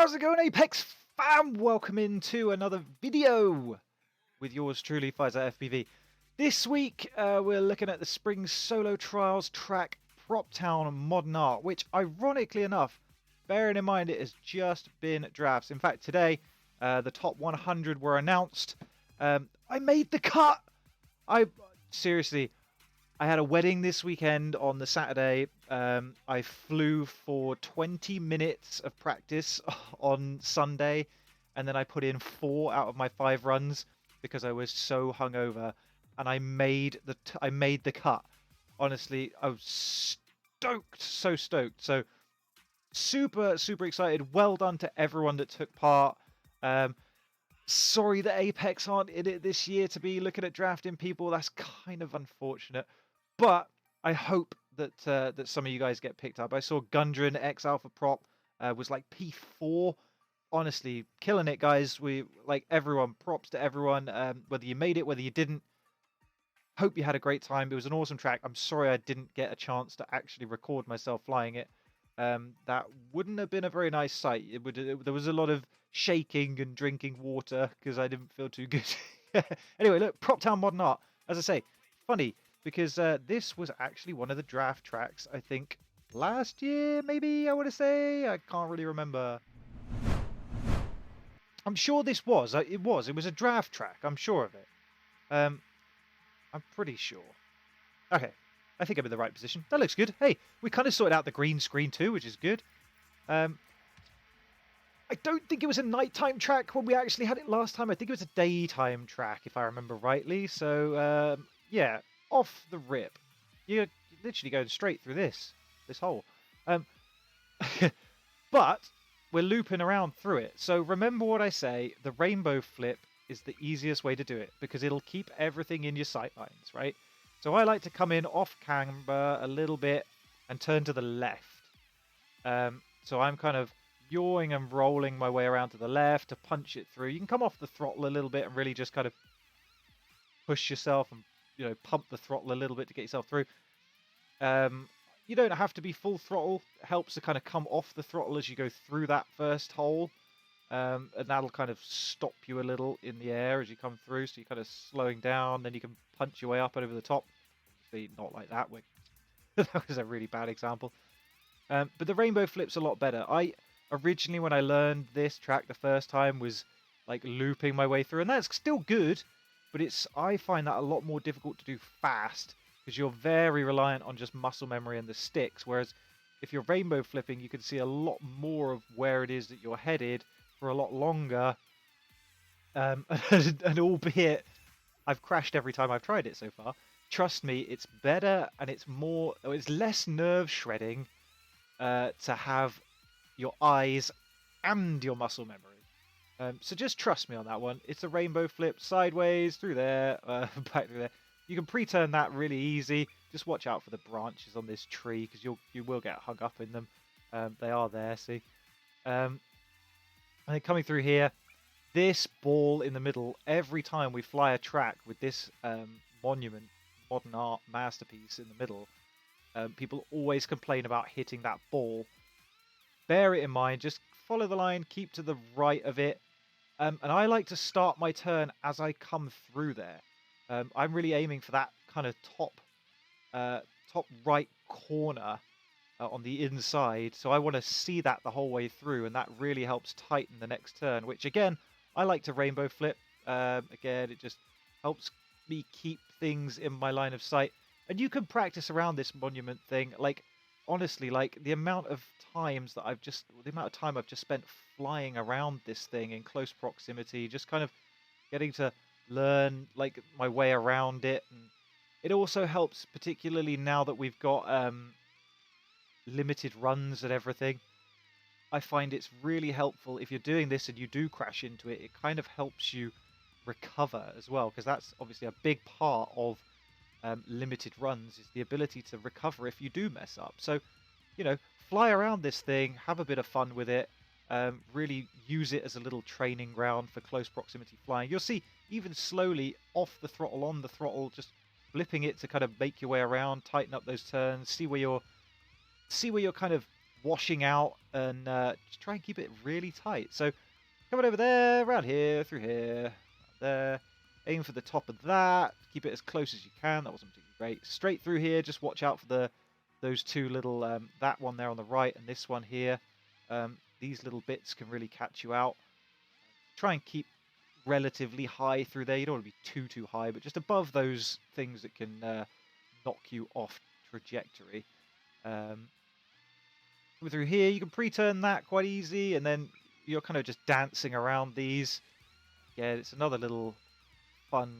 How's it going, Apex fam? Welcome into another video with yours truly, FLYAPEX. This week, we're looking at the Spring Solo Trials track Proptown Modern Art, which, ironically enough, bearing in mind it has just been drafts. In fact, today, the top 100 were announced. I made the cut! Seriously, I had a wedding this weekend on the Saturday. I flew for 20 minutes of practice on Sunday, and then I put in 4 out of my 5 runs because I was so hungover, and I made the cut. Honestly, I was stoked, so stoked. So super excited. Well done to everyone that took part. Sorry that Apex aren't in it this year to be looking at drafting people. That's kind of unfortunate. But I hope that that some of you guys get picked up. I saw Gundren X Alpha Prop was like P4. Honestly, killing it, guys. We like everyone. Props to everyone. Whether you made it, whether you didn't. Hope you had a great time. It was an awesome track. I'm sorry I didn't get a chance to actually record myself flying it. That wouldn't have been a very nice sight. There was a lot of shaking and drinking water because I didn't feel too good. Anyway, look, Proptown Modern Art. As I say, funny because this was actually one of the draft tracks, I think, last year, maybe, I want to say. I can't really remember. I'm sure this was. It was a draft track. I'm sure of it. I'm pretty sure. Okay. I think I'm in the right position. That looks good. Hey, we kind of sorted out the green screen too, which is good. I don't think it was a nighttime track when we actually had it last time. I think it was a daytime track, if I remember rightly. So, yeah, off the rip. You're literally going straight through this hole. But we're looping around through it. So remember what I say, the rainbow flip is the easiest way to do it because it'll keep everything in your sight lines, right? So I like to come in off camber a little bit and turn to the left. So I'm kind of yawing and rolling my way around to the left to punch it through. You can come off the throttle a little bit and really just kind of push yourself and, you know, pump the throttle a little bit to get yourself through. You don't have to be full throttle. It helps to kind of come off the throttle as you go through that first hole. And that'll kind of stop you a little in the air as you come through. So you're kind of slowing down, then you can punch your way up and over the top. See, not like that. That was a really bad example. But the rainbow flip's a lot better. Originally, when I learned this track the first time, was like looping my way through. And that's still good, but I find that a lot more difficult to do fast because you're very reliant on just muscle memory and the sticks. Whereas if you're rainbow flipping, you can see a lot more of where it is that you're headed for a lot longer. And albeit I've crashed every time I've tried it so far, trust me, it's better and it's less nerve shredding to have your eyes and your muscle memory. So just trust me on that one. It's a rainbow flip sideways through there, back through there. You can pre-turn that really easy. Just watch out for the branches on this tree because you will get hung up in them. They are there, see. And then coming through here, this ball in the middle, every time we fly a track with this monument, modern art masterpiece in the middle, people always complain about hitting that ball. Bear it in mind, just follow the line, keep to the right of it. And I like to start my turn as I come through there. I'm really aiming for that kind of top right corner on the inside. So I want to see that the whole way through, and that really helps tighten the next turn, which again, I like to rainbow flip. Again, it just helps me keep things in my line of sight. And you can practice around this monument thing. Like, honestly, like the amount of time I've just spent flying around this thing in close proximity, just kind of getting to learn like my way around it. And it also helps, particularly now that we've got limited runs and everything. I find it's really helpful if you're doing this and you do crash into it. It kind of helps you recover as well, because that's obviously a big part of limited runs, is the ability to recover if you do mess up. So, you know, fly around this thing, have a bit of fun with it, really use it as a little training ground for close proximity flying. You'll see, even slowly off the throttle, on the throttle, just flipping it to kind of make your way around, tighten up those turns, see where you're kind of washing out, and just try and keep it really tight. So coming over there, around here, through here, there. Aim for the top of that. Keep it as close as you can. That wasn't particularly great. Straight through here. Just watch out for those two little, that one there on the right and this one here. These little bits can really catch you out. Try and keep relatively high through there. You don't want to be too high, but just above those things that can knock you off trajectory. Coming through here, you can pre-turn that quite easy, and then you're kind of just dancing around these. Yeah, it's another little fun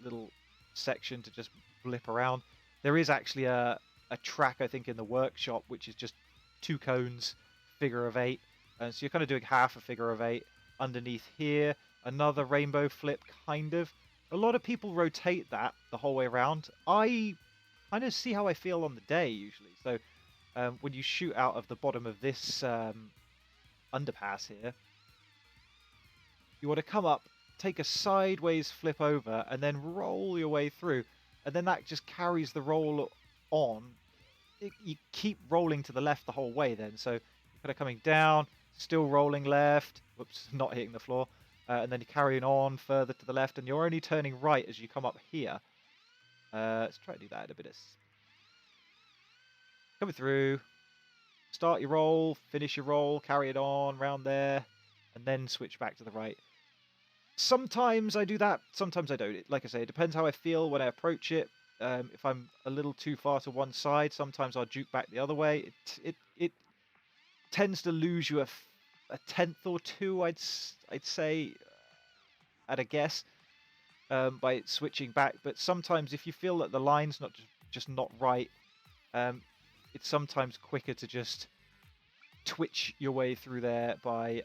little section to just blip around. There is actually a track, I think, in the workshop, which is just 2 cones, figure of 8. And so you're kind of doing half a figure of 8. Underneath here, another rainbow flip, kind of. A lot of people rotate that the whole way around. I kind of see how I feel on the day, usually. So when you shoot out of the bottom of this underpass here, you want to come up, take a sideways flip over, and then roll your way through. And then that just carries the roll on. You keep rolling to the left the whole way then. So you're kind of coming down, still rolling left. Whoops, not hitting the floor. And then you're carrying on further to the left, and you're only turning right as you come up here. Let's try to do that in a bit of... Coming through. Start your roll, finish your roll, carry it on round there, and then switch back to the right. Sometimes I do that, sometimes I don't. Like I say, it depends how I feel when I approach it. If I'm a little too far to one side, sometimes I'll juke back the other way. It tends to lose you a tenth or two, I'd say, at a guess, by switching back. But sometimes if you feel that the line's just not right, it's sometimes quicker to just twitch your way through there by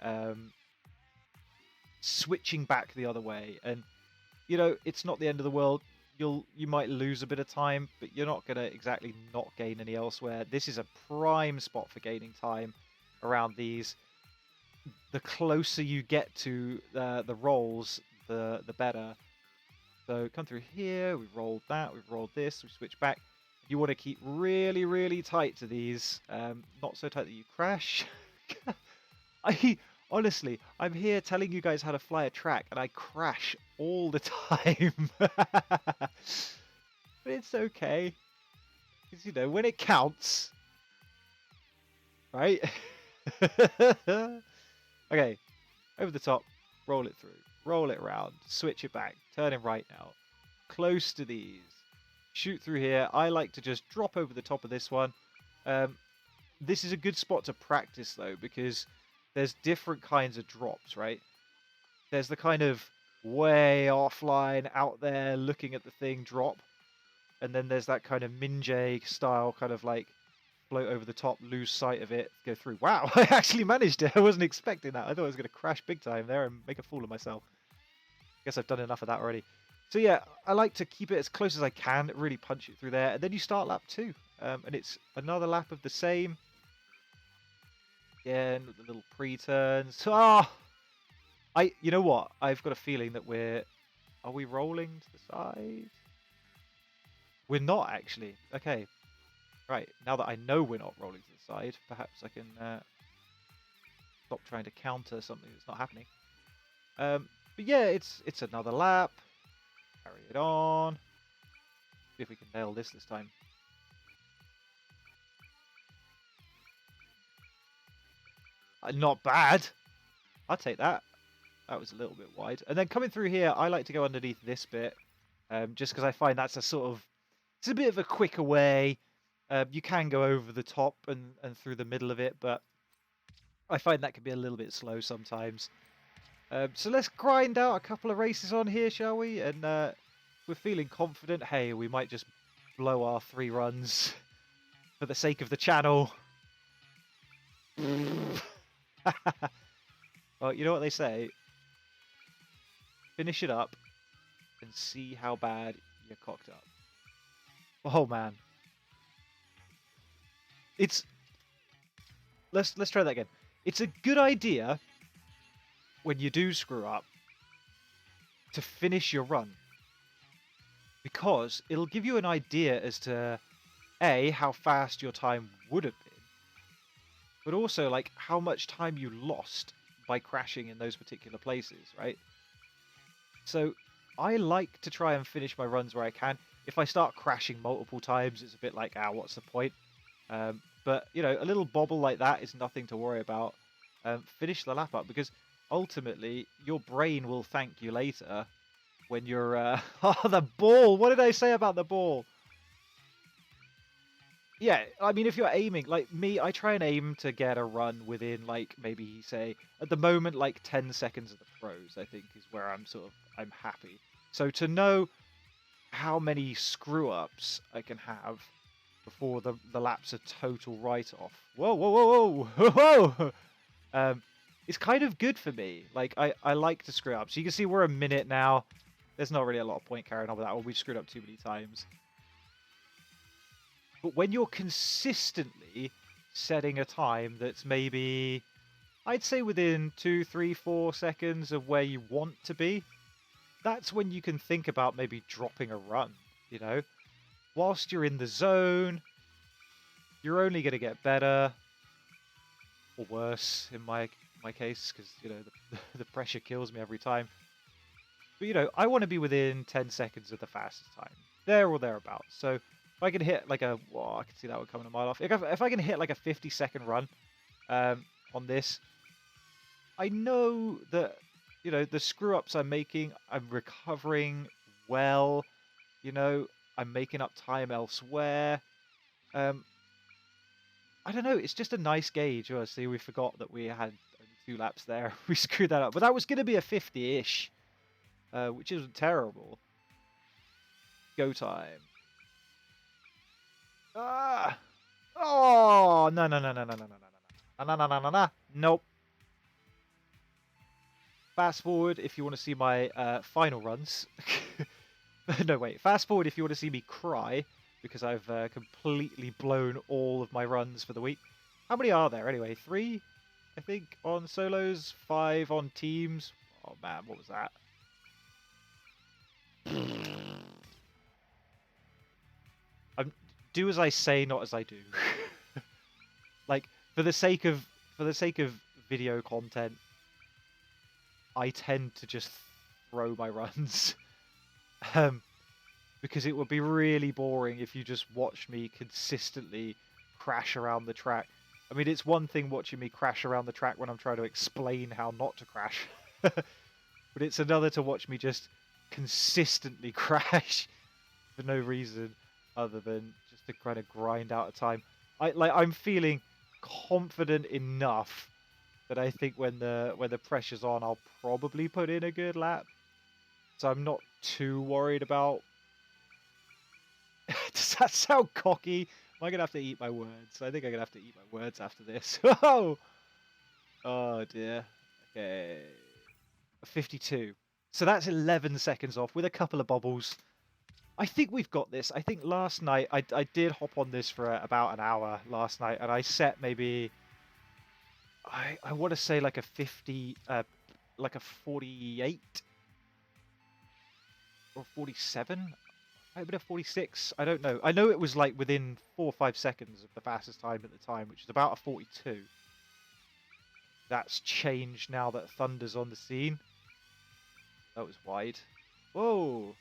switching back the other way. And you know, it's not the end of the world. You might lose a bit of time, but you're not going to exactly not gain any elsewhere. This is a prime spot for gaining time around these. The closer you get to the rolls, the better. So come through here, we've rolled that, we've rolled this, we switch back. You want to keep really, really tight to these, not so tight that you crash. Honestly, I'm here telling you guys how to fly a track, and I crash all the time. But it's okay. Because, you know, when it counts, right? Okay, over the top, roll it through, roll it around, switch it back, turn it right now. Close to these. Shoot through here. I like to just drop over the top of this one. This is a good spot to practice, though, because there's different kinds of drops, right? There's the kind of way offline, out there, looking at the thing drop. And then there's that kind of Minjay style, kind of like float over the top, lose sight of it, go through. Wow, I actually managed it. I wasn't expecting that. I thought I was going to crash big time there and make a fool of myself. Guess I've done enough of that already. So yeah, I like to keep it as close as I can, really punch it through there. And then you start lap 2. And it's another lap of the same. Again, with the little pre-turns. Ah! You know what? I've got a feeling that are we rolling to the side? We're not, actually. Okay. Right, now that I know we're not rolling to the side, perhaps I can stop trying to counter something that's not happening. But yeah, it's another lap. Carry it on. See if we can nail this time. Not bad. I'll take that. That was a little bit wide. And then coming through here, I like to go underneath this bit, just because I find that's it's a bit of a quicker way. You can go over the top and through the middle of it, but I find that can be a little bit slow sometimes. So let's grind out a couple of races on here, shall we? And we're feeling confident. Hey, we might just blow our 3 runs for the sake of the channel. Well, you know what they say? Finish it up and see how bad you're cocked up. Oh man. Let's try that again. It's a good idea when you do screw up to finish your run, because it'll give you an idea as to A, how fast your time would have been, but also like how much time you lost by crashing in those particular places, right? So I like to try and finish my runs where I can. If I start crashing multiple times, it's a bit like, what's the point? But, you know, a little bobble like that is nothing to worry about. Finish the lap up, because ultimately your brain will thank you later when you're... oh, the ball! What did I say about the ball? Yeah, I mean, if you're aiming, like me, I try and aim to get a run within, like, maybe, say, at the moment, like, 10 seconds of the pros, I think, is where I'm happy. So to know how many screw-ups I can have before the lap's a total write-off. Whoa, whoa, whoa, whoa, whoa! It's kind of good for me. Like, I like to screw up. So you can see we're a minute now. There's not really a lot of point carrying on with that one. We've screwed up too many times. But when you're consistently setting a time that's maybe, I'd say within 2, 3, 4 seconds of where you want to be, that's when you can think about maybe dropping a run, you know? Whilst you're in the zone, you're only going to get better or worse in my case, because, you know, the pressure kills me every time. But, you know, I want to be within 10 seconds of the fastest time, there or thereabouts. So if I can hit like a, well, I can see that one coming a mile off. If I can hit like a 50-second run on this, I know that, you know, the screw-ups I'm making, I'm recovering well, you know, I'm making up time elsewhere. I don't know, it's just a nice gauge. Oh, see, we forgot that we had only 2 laps there. We screwed that up. But that was going to be a 50-ish, which isn't terrible. Go time. Ah! Oh, no, no, no, no, no, no, no, no, no, no, no, no, no, no. Nope. Fast forward if you want to see my final runs. No, wait. Fast forward if you want to see me cry, because I've completely blown all of my runs for the week. How many are there anyway? 3, I think, on solos, 5 on teams. Oh man, what was that? Do as I say, not as I do. Like, for the sake of video content, I tend to just throw my runs. Because it would be really boring if you just watch me consistently crash around the track. I mean, it's one thing watching me crash around the track when I'm trying to explain how not to crash. But it's another to watch me just consistently crash for no reason other than just to kind of grind out a time. I'm feeling confident enough that I think when the pressure's on, I'll probably put in a good lap. So I'm not too worried about... Does that sound cocky? Am I going to have to eat my words? I think I'm going to have to eat my words after this. Oh, dear. Okay. 52. So that's 11 seconds off with a couple of bobbles. I think we've got this. I think last night, I did hop on this for about an hour last night, and I set maybe... I want to say like a 50... like a 48? Or 47? Might have 46. I don't know. I know it was like within 4 or 5 seconds of the fastest time at the time, which is about a 42. That's changed now that Thunder's on the scene. That was wide. Whoa.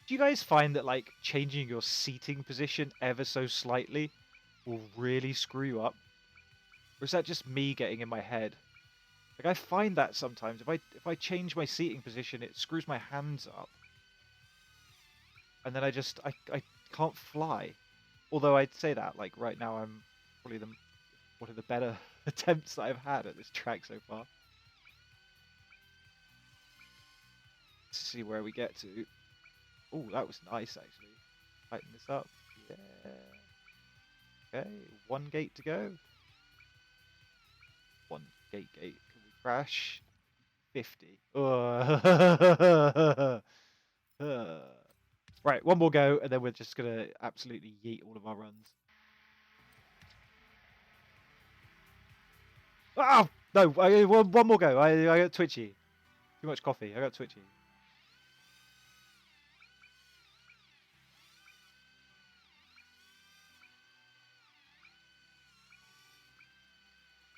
Do you guys find that like changing your seating position ever so slightly will really screw you up? Or is that just me getting in my head? Like I find that sometimes if I change my seating position, it screws my hands up. And then I can't fly. Although I'd say that, like, right now I'm probably one of the better attempts that I've had at this track so far. Let's see where we get to. Oh, that was nice, actually. Tighten this up. Yeah. Okay, 1 gate to go. 1 gate. Can we crash? 50. Right, 1 more go, and then we're just going to absolutely yeet all of our runs. Oh! No, one more go. I got twitchy. Too much coffee. I got twitchy.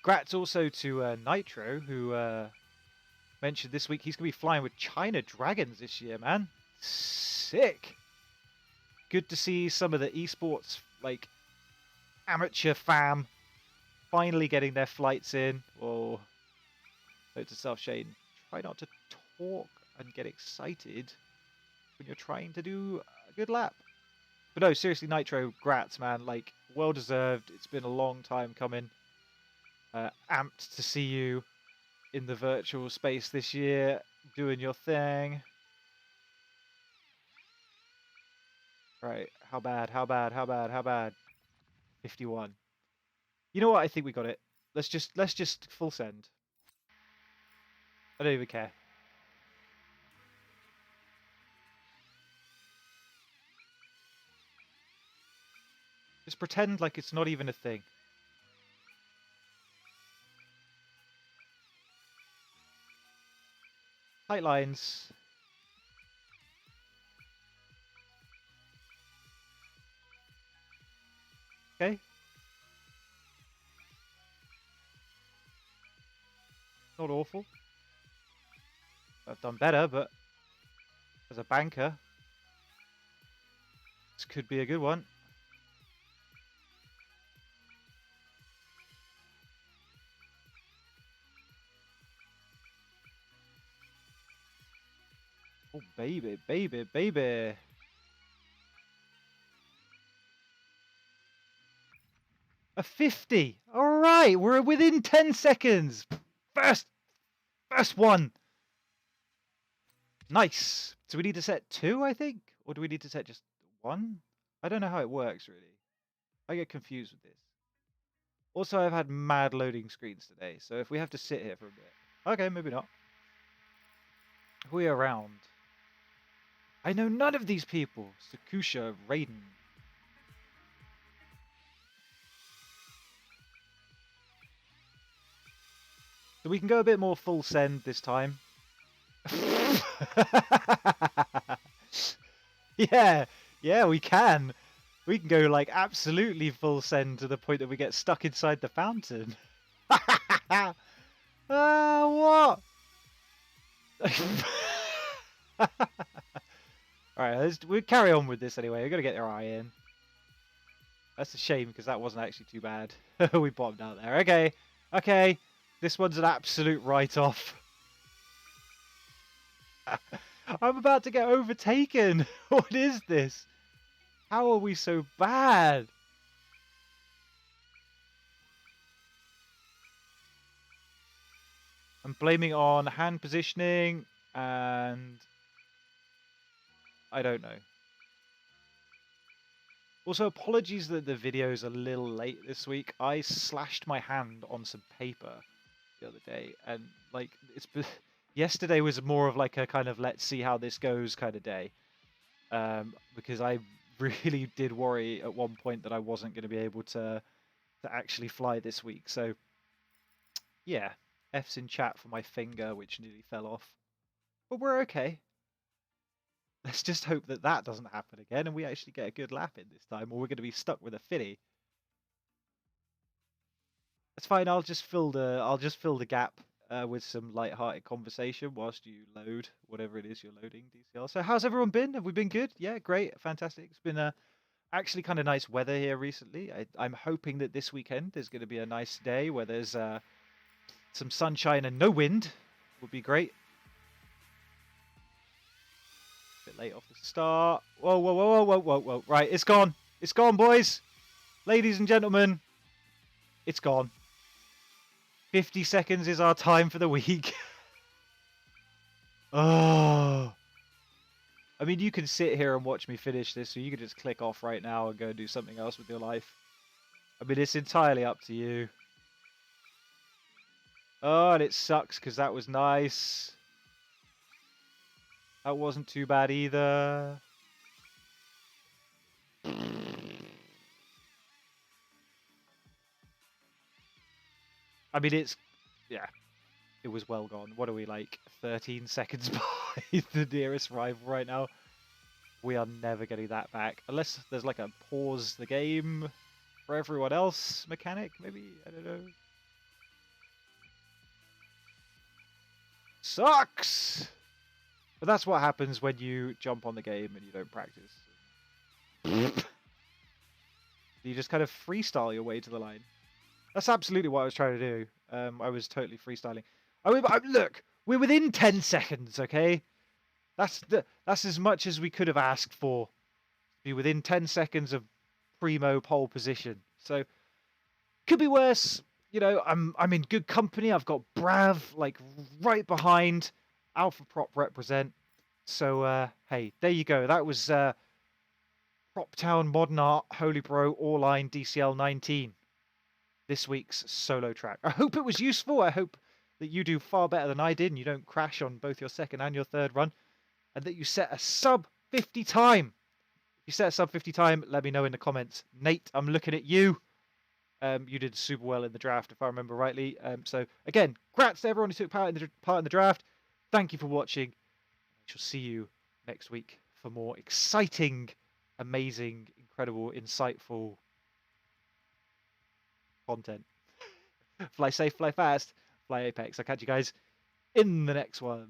Grats also to Nitro, who mentioned this week he's going to be flying with China Dragons this year, man. Sick. Good to see some of the esports, like, amateur fam finally getting their flights in. Oh, note to self, Shane, try not to talk and get excited when you're trying to do a good lap. But no, seriously, Nitro, grats, man. Like, well deserved. It's been a long time coming. Amped to see you in the virtual space this year, doing your thing. Right, how bad, how bad, how bad, how bad? 51. You know what? I think we got it. Let's just full send. I don't even care. Just pretend like it's not even a thing. Tight lines. Okay. Not awful. I've done better, but as a banker, this could be a good one. Oh, baby, baby, baby. A 50. All right, we're within 10 seconds. First one. Nice. So we need to set 2, I think? Or do we need to set just 1? I don't know how it works, really. I get confused with this. Also, I've had mad loading screens today, so if we have to sit here for a bit. Okay, maybe not. Who are we around? I know none of these people. Sakusha, Raiden. So we can go a bit more full send this time. Yeah, we can. We can go like absolutely full send to the point that we get stuck inside the fountain. What? Alright, we'll carry on with this anyway. We've got to get our eye in. That's a shame because that wasn't actually too bad. We bombed out there. Okay. This one's an absolute write-off. I'm about to get overtaken. What is this? How are we so bad? I'm blaming on hand positioning and I don't know. Also, apologies that the video's a little late this week. I slashed my hand on some paper the other day, and like yesterday was more of like a kind of let's see how this goes kind of day, because I really did worry at one point that I wasn't going to be able to actually fly this week. So yeah, F's in chat for my finger, which nearly fell off, but we're okay. Let's just hope that that doesn't happen again, and we actually get a good lap in this time, or we're going to be stuck with a filly. That's fine. I'll just fill the gap with some light-hearted conversation whilst you load whatever it is you're loading, DCL. So how's everyone been? Have we been good? Yeah, great, fantastic. It's been actually kind of nice weather here recently. I'm hoping that this weekend there's going to be a nice day where there's some sunshine and no wind. Would be great. Bit late off the start. Whoa. Right, it's gone. It's gone, boys. Ladies and gentlemen, it's gone. 50 seconds is our time for the week. Oh. I mean, you can sit here and watch me finish this, so you can just click off right now and go and do something else with your life. I mean, it's entirely up to you. Oh, and it sucks because that was nice. That wasn't too bad either. I mean, yeah, it was well gone. What are we, like 13 seconds behind the nearest rival right now? We are never getting that back. Unless there's like a pause the game for everyone else mechanic, maybe? I don't know. Sucks! But that's what happens when you jump on the game and you don't practice. You just kind of freestyle your way to the line. That's absolutely what I was trying to do. I was totally freestyling. Look, we're within 10 seconds, okay? That's as much as we could have asked for. Be within 10 seconds of primo pole position. So could be worse. You know, I'm in good company. I've got Brav like right behind. Alpha Prop represent. So hey, there you go. That was Proptown Modern Art HolyBro AULINE DCL 19. This week's solo track. I hope it was useful. I hope that you do far better than I did and you don't crash on both your second and your third run, and that you set a sub 50 time. If you set a sub 50 time, let me know in the comments. Nate, I'm looking at you. You did super well in the draft, if I remember rightly. So again, congrats to everyone who took part in the draft. Thank you for watching. I shall see you next week for more exciting, amazing, incredible, insightful content. Fly safe, fly fast, fly Apex. I'll catch you guys in the next one.